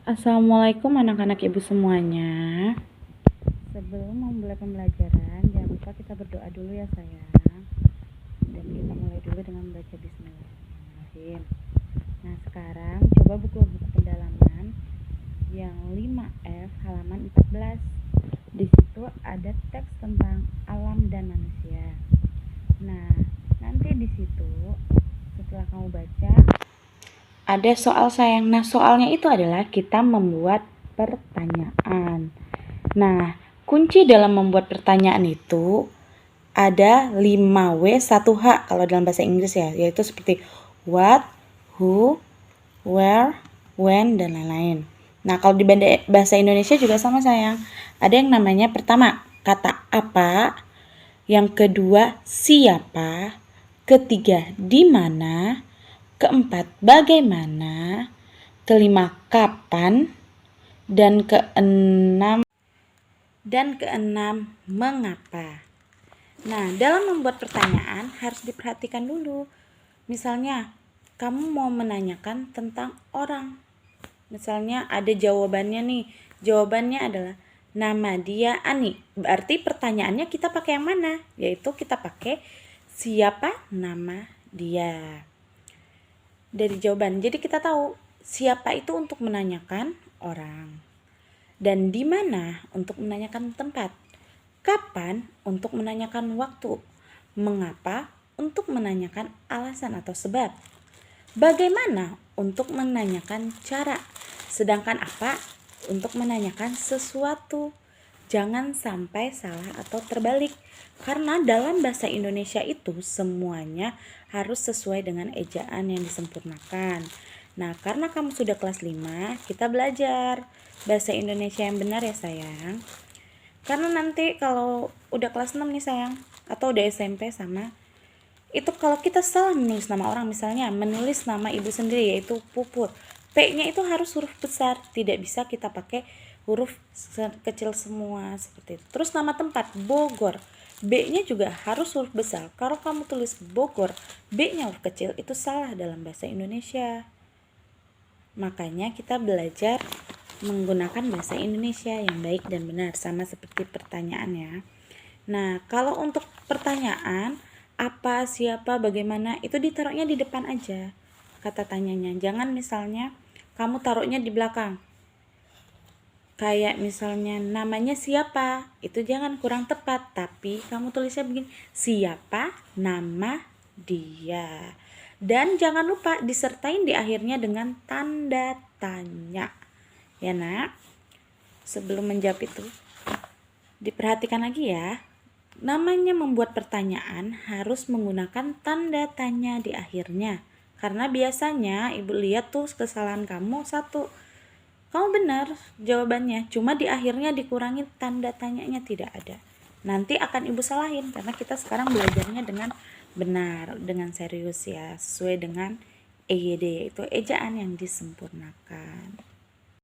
Assalamualaikum anak-anak ibu semuanya. Sebelum memulai pembelajaran, jangan lupa kita berdoa dulu ya sayang. Dan kita mulai dulu dengan membaca Bismillahirrahmanirrahim. Nah sekarang coba buku-buku pendalaman yang 5F halaman 14. Di situ ada teks tentang alam dan manusia. Nah nanti di situ setelah kamu baca ada soal sayang. Nah soalnya itu adalah kita membuat pertanyaan. Nah kunci dalam membuat pertanyaan itu ada 5W 1H kalau dalam bahasa Inggris ya, yaitu seperti what, who, where, when, dan lain-lain. Nah kalau di bahasa Indonesia juga sama sayang. Ada yang namanya pertama kata apa, yang kedua siapa, ketiga di mana, keempat bagaimana, kelima kapan, dan keenam mengapa. Nah, dalam membuat pertanyaan harus diperhatikan dulu. Misalnya, kamu mau menanyakan tentang orang. Misalnya ada jawabannya nih. Jawabannya adalah nama dia Ani. Berarti pertanyaannya kita pakai yang mana? Yaitu kita pakai siapa nama dia. Dari jawaban. Jadi kita tahu siapa itu untuk menanyakan orang. Dan di mana untuk menanyakan tempat. Kapan untuk menanyakan waktu. Mengapa untuk menanyakan alasan atau sebab. Bagaimana untuk menanyakan cara. Sedangkan apa untuk menanyakan sesuatu. Jangan sampai salah atau terbalik. Karena dalam bahasa Indonesia itu semuanya harus sesuai dengan ejaan yang disempurnakan. Nah, karena kamu sudah kelas 5, kita belajar bahasa Indonesia yang benar ya sayang. Karena nanti kalau udah kelas 6 nih sayang, atau udah SMP sama, itu kalau kita salah menulis nama orang, misalnya menulis nama ibu sendiri yaitu Puput, P-nya itu harus huruf besar, tidak bisa kita pakai huruf kecil semua seperti itu. Terus nama tempat Bogor, B-nya juga harus huruf besar. Kalau kamu tulis Bogor, B-nya huruf kecil, itu salah dalam bahasa Indonesia. Makanya kita belajar menggunakan bahasa Indonesia yang baik dan benar, sama seperti pertanyaan ya. Nah, kalau untuk pertanyaan apa, siapa, bagaimana, itu ditaruhnya di depan aja kata tanyanya. Jangan misalnya kamu taruhnya di belakang. Kayak misalnya namanya siapa, itu jangan, kurang tepat. Tapi kamu tulisnya begini, siapa nama dia. Dan jangan lupa disertain di akhirnya dengan tanda tanya. Ya nak, sebelum menjawab itu diperhatikan lagi ya. Namanya membuat pertanyaan harus menggunakan tanda tanya di akhirnya. Karena biasanya ibu lihat tuh kesalahan kamu satu, kamu benar jawabannya, cuma di akhirnya dikurangi tanda tanyanya tidak ada. Nanti akan ibu salahin karena kita sekarang belajarnya dengan benar, dengan serius ya, sesuai dengan EYD, yaitu ejaan yang disempurnakan.